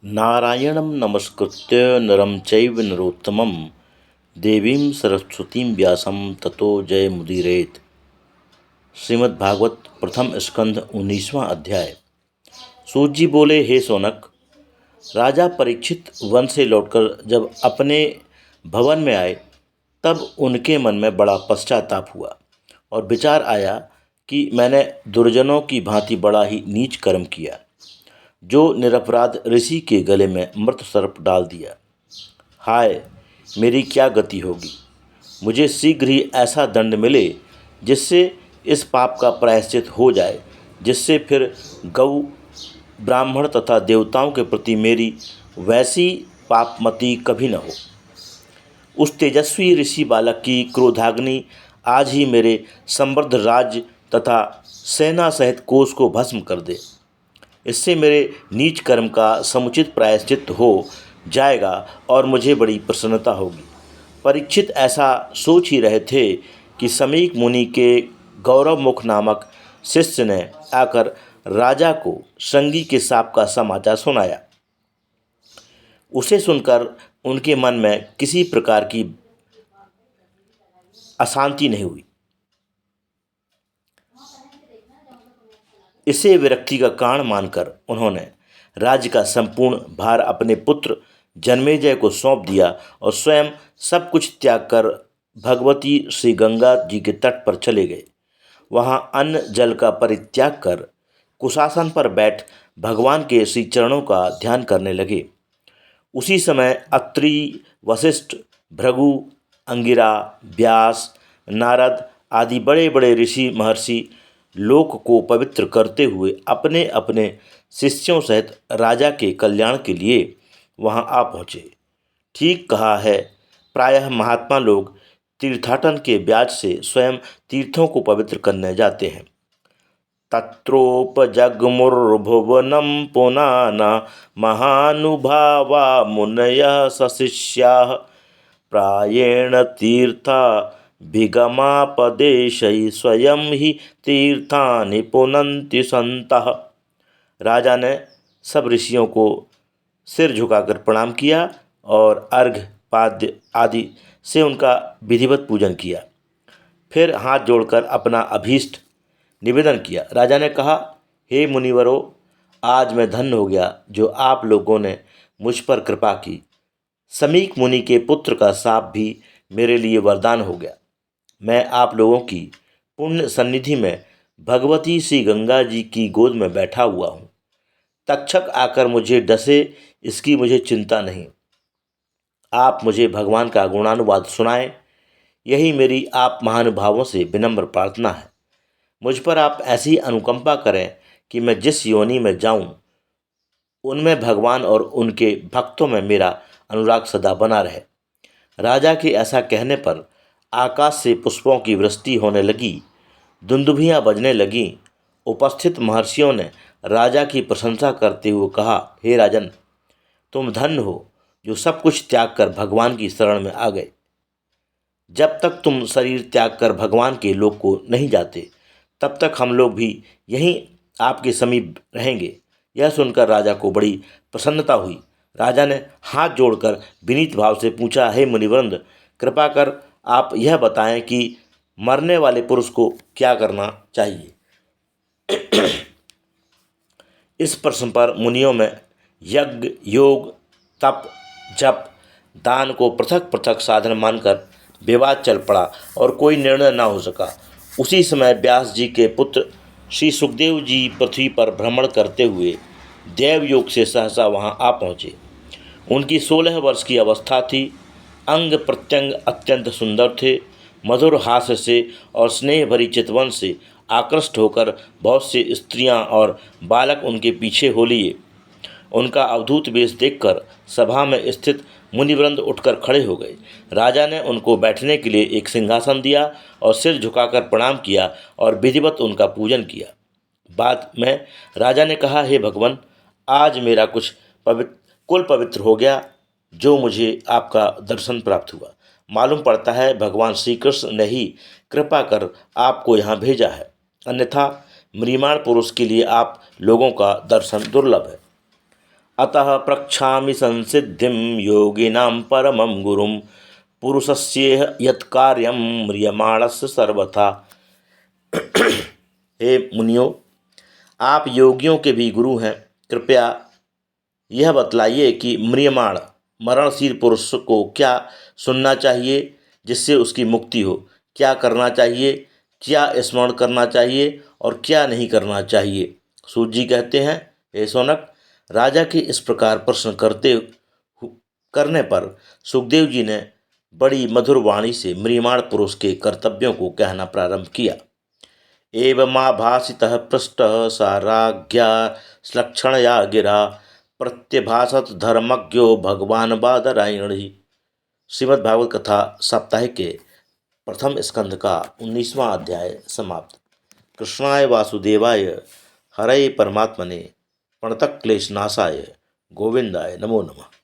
नारायणं नमस्कृत्य नरं चैव नरोत्तमं देवीं सरस्वतीं व्यासं ततो जयमुदीरयेत्। श्रीमद्भागवत प्रथम स्कंध 19वां अध्याय। सूत जी बोले, हे सोनक, राजा परीक्षित वन से लौटकर जब अपने भवन में आए तब उनके मन में बड़ा पश्चाताप हुआ और विचार आया कि मैंने दुर्जनों की भांति बड़ा ही नीच कर्म किया, जो निरपराध ऋषि के गले में मृत सर्प डाल दिया। हाय, मेरी क्या गति होगी। मुझे शीघ्र ही ऐसा दंड मिले जिससे इस पाप का प्रायश्चित हो जाए, जिससे फिर गौ, ब्राह्मण तथा देवताओं के प्रति मेरी वैसी पापमति कभी न हो। उस तेजस्वी ऋषि बालक की क्रोधाग्नि आज ही मेरे समृद्ध राज्य तथा सेना सहित कोष को भस्म कर दे। इससे मेरे नीच कर्म का समुचित प्रायश्चित हो जाएगा और मुझे बड़ी प्रसन्नता होगी। परीक्षित ऐसा सोच ही रहे थे कि समीक मुनि के गौरव मुख नामक शिष्य ने आकर राजा को संगी के शाप का समाचार सुनाया। उसे सुनकर उनके मन में किसी प्रकार की अशांति नहीं हुई। इसे विरक्ति का कारण मानकर उन्होंने राज्य का संपूर्ण भार अपने पुत्र जन्मेजय को सौंप दिया और स्वयं सब कुछ त्याग कर भगवती श्री गंगा जी के तट पर चले गए। वहां अन्न जल का परित्याग कर कुशासन पर बैठ भगवान के श्री चरणों का ध्यान करने लगे। उसी समय अत्रि, वशिष्ठ, भृगु, अंगिरा, व्यास, नारद आदि बड़े बड़े ऋषि महर्षि लोक को पवित्र करते हुए अपने अपने शिष्यों सहित राजा के कल्याण के लिए वहां आ पहुँचे। ठीक कहा है, प्रायः महात्मा लोग तीर्थाटन के ब्याज से स्वयं तीर्थों को पवित्र करने जाते हैं। तत्रोपजग्मुर्भुवनं पुनाना महानुभावा मुनयः सशिष्याः प्रायेण तीर्था विगमापदेशैः स्वयं ही तीर्थानि पुनन्ति संतः। राजा ने सब ऋषियों को सिर झुकाकर प्रणाम किया और अर्घ्य पाद्य आदि से उनका विधिवत पूजन किया। फिर हाथ जोड़कर अपना अभीष्ट निवेदन किया। राजा ने कहा, हे मुनिवरों, आज मैं धन्य हो गया जो आप लोगों ने मुझ पर कृपा की। समीक मुनि के पुत्र का शाप भी मेरे लिए वरदान हो गया। मैं आप लोगों की पुण्य सन्निधि में भगवती श्री गंगा जी की गोद में बैठा हुआ हूँ। तक्षक आकर मुझे डसे, इसकी मुझे चिंता नहीं। आप मुझे भगवान का गुणानुवाद सुनाएं, यही मेरी आप महानुभावों से विनम्र प्रार्थना है। मुझ पर आप ऐसी अनुकंपा करें कि मैं जिस योनि में जाऊं उनमें भगवान और उनके भक्तों में मेरा अनुराग सदा बना रहे। राजा के ऐसा कहने पर आकाश से पुष्पों की वृष्टि होने लगी, दुंदुभियां बजने लगीं। उपस्थित महर्षियों ने राजा की प्रशंसा करते हुए कहा, हे राजन, तुम धन्य हो जो सब कुछ त्याग कर भगवान की शरण में आ गए। जब तक तुम शरीर त्याग कर भगवान के लोक को नहीं जाते, तब तक हम लोग भी यहीं आपके समीप रहेंगे। यह सुनकर राजा को बड़ी प्रसन्नता हुई। राजा ने हाथ जोड़कर विनीत भाव से पूछा, हे मुनिवृंद, कृपा कर आप यह बताएं कि मरने वाले पुरुष को क्या करना चाहिए। इस प्रश्न पर मुनियों में यज्ञ, योग, तप, जप, दान को पृथक पृथक साधन मानकर विवाद चल पड़ा और कोई निर्णय न हो सका। उसी समय व्यास जी के पुत्र श्री सुखदेव जी पृथ्वी पर भ्रमण करते हुए देव योग से सहसा वहां आ पहुँचे। उनकी 16 वर्ष की अवस्था थी। अंग प्रत्यंग अत्यंत सुंदर थे। मधुर हास्य से और स्नेह भरी चितवन से आकृष्ट होकर बहुत से स्त्रियां और बालक उनके पीछे हो लिए। उनका अवधूत वेश देखकर सभा में स्थित मुनिवृंद उठकर खड़े हो गए। राजा ने उनको बैठने के लिए एक सिंहासन दिया और सिर झुकाकर प्रणाम किया और विधिवत उनका पूजन किया। बाद में राजा ने कहा, हे भगवान, आज मेरा कुल पवित्र हो गया, जो मुझे आपका दर्शन प्राप्त हुआ। मालूम पड़ता है भगवान श्री कृष्ण ने ही कृपा कर आपको यहाँ भेजा है, अन्यथा म्रियमाण पुरुष के लिए आप लोगों का दर्शन दुर्लभ है। अतः प्रक्षामि संसिद्धिं योगिनां परमं गुरुं पुरुषस्येह यत्कार्यं म्रियमाणस्य सर्वथा। हे मुनियों, आप योगियों के भी गुरु हैं। कृपया यह बतलाइए कि म्रियमाण मरणशील पुरुष को क्या सुनना चाहिए जिससे उसकी मुक्ति हो, क्या करना चाहिए, क्या स्मरण करना चाहिए और क्या नहीं करना चाहिए। सूत जी कहते हैं, हे शौनक, राजा के इस प्रकार प्रश्न करने पर सुखदेव जी ने बड़ी मधुर वाणी से म्रियमाण पुरुष के कर्तव्यों को कहना प्रारंभ किया। एवमाभासितः पृष्टः सा राज्ञा श्लक्षणया गिरा प्रत्यभाषत धर्मज्ञो भगवान बादरायणी। श्रीमद् भागवत कथा साप्ताहिक के प्रथम स्कंध का 19वां अध्याय समाप्त। कृष्णाय वासुदेवाय हरये परमात्मने प्रणतक्लेशनाशाय गोविंदाय नमो नमः।